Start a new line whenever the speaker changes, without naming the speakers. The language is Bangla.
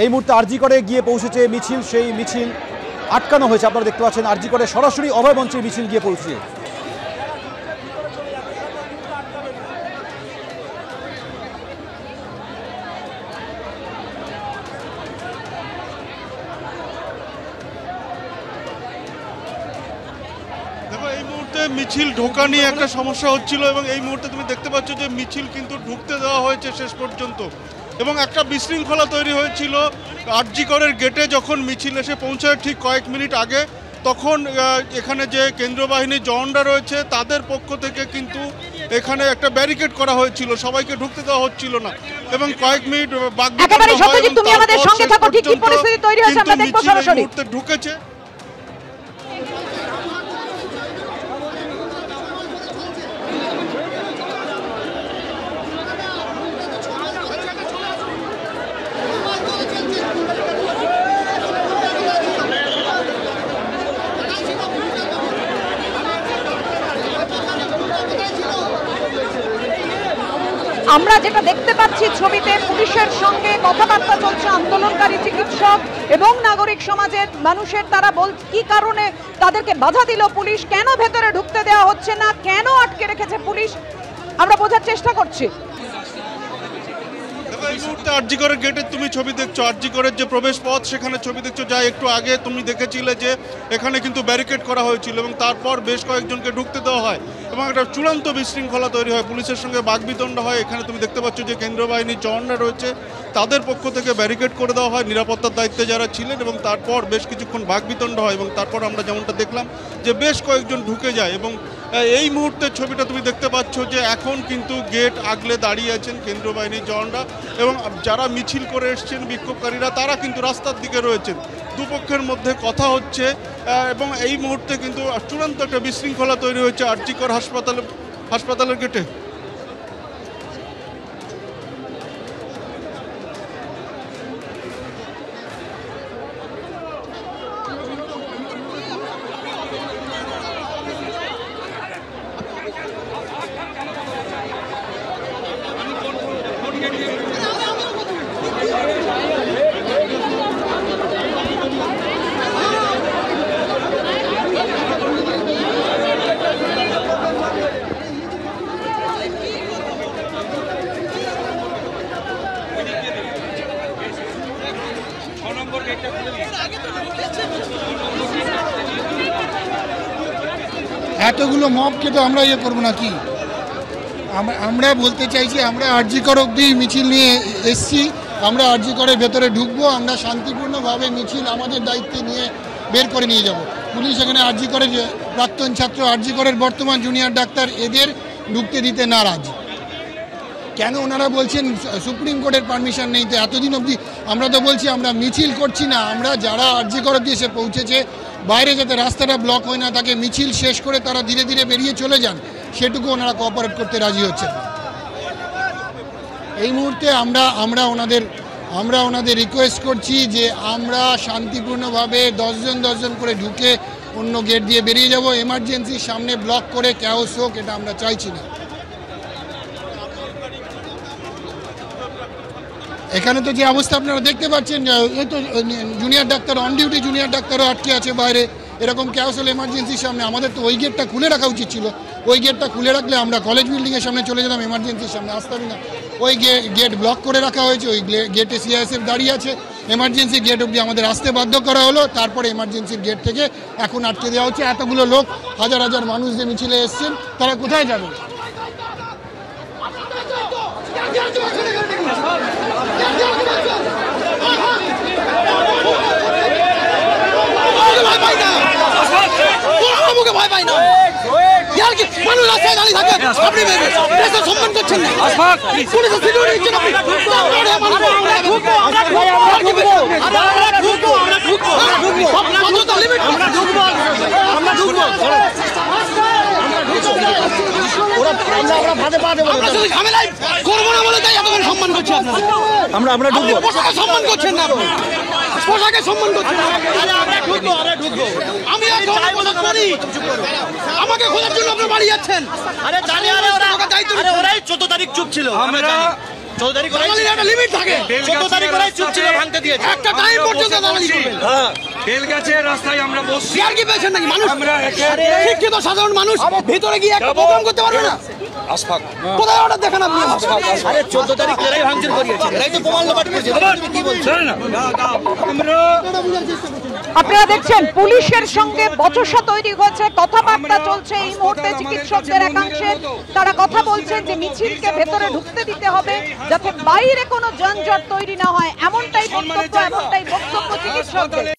এই মুহূর্তে আরজি করে গিয়ে পৌঁছেছে মিছিল, সেই মিছিল আটকানো হয়েছে। আপনারা দেখতে পাচ্ছেন আরজি করে সরাসরি অভয় মঞ্চের মিছিল গিয়ে পৌঁছে।
মিছিল ঢোকা নিয়ে একটা সমস্যা হচ্ছিল এবং এই মুহূর্তে তুমি দেখতে পাচ্ছ যে মিছিল কিন্তু ঢুকতে দেওয়া হয়েছে শেষ পর্যন্ত এবং একটা বিশৃঙ্খলা তৈরি হয়েছিল আরজি করের গেটে। যখন মিছিল এসে পৌঁছায় ঠিক কয়েক মিনিট আগে, তখন এখানে যে কেন্দ্রীয় বাহিনীর জওয়ানরা রয়েছে তাদের পক্ষ থেকে কিন্তু এখানে একটা ব্যারিকেড করা হয়েছিল, সবাইকে ঢুকতে দেওয়া হচ্ছিল না এবং কয়েক মিনিট ঢুকেছে।
আমরা যেটা দেখতে পাচ্ছি ছবিতে, পুলিশের সঙ্গে কথাবার্তা চলছে আন্দোলনকারী চিকিৎসক এবং নাগরিক সমাজের মানুষের। তারা কি কারণে তাদেরকে বাধা দিল পুলিশ, কেন ভেতরে ঢুকতে দেওয়া হচ্ছে না, কেন আটকে রেখেছে পুলিশ, আমরা বোঝার চেষ্টা করছি।
এই মুহূর্তে আরজি করের গেটের তুমি ছবি দেখছো, আরজি করের যে প্রবেশ পথ সেখানে ছবি দেখছো, যা একটু আগে তুমি দেখেছিলে যে এখানে কিন্তু ব্যারিকেড করা হয়েছিল এবং তারপর বেশ কয়েকজনকে ঢুকতে দেওয়া হয় এবং একটা চূড়ান্ত বিশৃঙ্খলা তৈরি হয়, পুলিশের সঙ্গে বাকবিতণ্ড হয়। এখানে তুমি দেখতে পাচ্ছ যে কেন্দ্রীয় বাহিনীর জওয়ানরা রয়েছে তাদের পক্ষ থেকে ব্যারিকেড করে দেওয়া হয় নিরাপত্তার দায়িত্বে যারা ছিলেন এবং তারপর বেশ কিছুক্ষণ বাকবিতণ্ড হয় এবং তারপর আমরা যেমনটা দেখলাম যে বেশ কয়েকজন ঢুকে যায় এবং এই মুহূর্তের ছবিটা তুমি দেখতে পাচ্ছ যে এখন কিন্তু গেট আগলে দাঁড়িয়ে আছেন কেন্দ্রীয় বাহিনীর জওয়ানরা এবং যারা মিছিল করে এসছেন বিক্ষোভকারীরা তারা কিন্তু রাস্তার দিকে রয়েছেন। দুপক্ষের মধ্যে কথা হচ্ছে এবং এই মুহূর্তে কিন্তু চূড়ান্ত একটা বিশৃঙ্খলা তৈরি হয়েছে আরজি কর হাসপাতালের গেটে।
এতগুলো মবকে তো আমরা করবো না কি? আমরা বলতে চাইছি আমরা আরজি কর অবধি মিছিল নিয়ে এসছি, আমরা আরজি করের ভেতরে ঢুকবো, আমরা শান্তিপূর্ণভাবে মিছিল আমাদের দায়িত্বে নিয়ে বের করে নিয়ে যাব। পুলিশ এখানে আরজি করের প্রাক্তন ছাত্র, আরজি করের বর্তমান জুনিয়র ডাক্তার, এদের ঢুকতে দিতে নারাজ। কেন ওনারা বলছেন সুপ্রিম কোর্টের পারমিশন নেই? তো এতদিন অবধি আমরা তো বলছি আমরা মিছিল করছি না, আমরা যারা আরজি কর অবধি এসে পৌঁছেছে বাইরে যাতে রাস্তাটা ব্লক হয় না, তাকে মিছিল শেষ করে তারা ধীরে ধীরে বেরিয়ে চলে যান, সেটুকু ওনারা কোঅপারেট করতে রাজি হচ্ছেন। এই মুহূর্তে আমরা ওনাদের রিকোয়েস্ট করছি যে আমরা শান্তিপূর্ণভাবে 10 জন করে ঢুকে অন্য গেট দিয়ে বেরিয়ে যাব। এমার্জেন্সির সামনে ব্লক করে ক্যাওস হোক, এটা আমরা চাইছি না। এখানে তো যে অবস্থা আপনারা দেখতে পাচ্ছেন, এই তো junior doctor on duty, junior ডাক্তারও আটকে আছে বাইরে, এরকম ক্যাওস হলে এমার্জেন্সির সামনে। আমাদের তো ওই গেটটা খুলে রাখা উচিত ছিল, ওই গেটটা খুলে রাখলে আমরা কলেজ বিল্ডিংয়ের সামনে চলে যেতাম, এমার্জেন্সির সামনে আসতামই না। ওই গেট ব্লক করে রাখা হয়েছে, ওই গেটে সিআইএসএফ দাঁড়িয়ে আছে, এমার্জেন্সি গেট অবধি আমাদের আসতে বাধ্য করা হলো, তারপরে এমার্জেন্সির গেট থেকে এখন আটকে দেওয়া হচ্ছে। এতগুলো লোক, হাজার হাজার মানুষ যে মিছিলে এসছেন, তারা কোথায় যাবে? ভয় পাই না, মানুষ রাস্তায় দাঁড়িয়ে থাকে, আপনি দেশের সম্মান করছেন না, পুলিশের সিকিউরিটি দিচ্ছেন আপনি। সম্মান করছি আমরা ঢুকবো, সম্মান করছেন না, পোশাকে সম্মান করছেন। আমি আমাকে খোঁজার জন্য আপনার বাড়ি যাচ্ছেন। আরে জানি, ওরাই 14 তারিখ চুপ ছিল।
লিমিট থাকে 14 তারিখ করে চুপ ছিল ভাঙতে দিয়েছে একটা টাইম পর্যন্ত দালালি করবেন তেল গেছে রাস্তায় আমরা বসছি আর কি পেয়েছেন নাকি মানুষ আমরা শিক্ষিত সাধারণ মানুষ ভিতরে গিয়ে একটা প্রোগ্রাম করতে পারবে না আশফাক কোথায় অর্ডার দেখেন আপনি আরে 14 তারিখ এরাই ভাঙচুর করিয়েছে এরাই তো প্রমাণ লোপাট করেছে তুমি কি বলছো না আমরা
আপনারা দেখছেন পুলিশের সঙ্গে বচসা তৈরি হয়েছে, কথাবার্তা চলছে এই মুহূর্তে চিকিৎসকদের একাংশে। তারা কথা বলছেন যে মিছিলকে ভেতরে ঢুকতে দিতে হবে যাতে বাইরে কোনো যানজট তৈরি না হয়, এমনটাই বক্তব্য চিকিৎসকদের।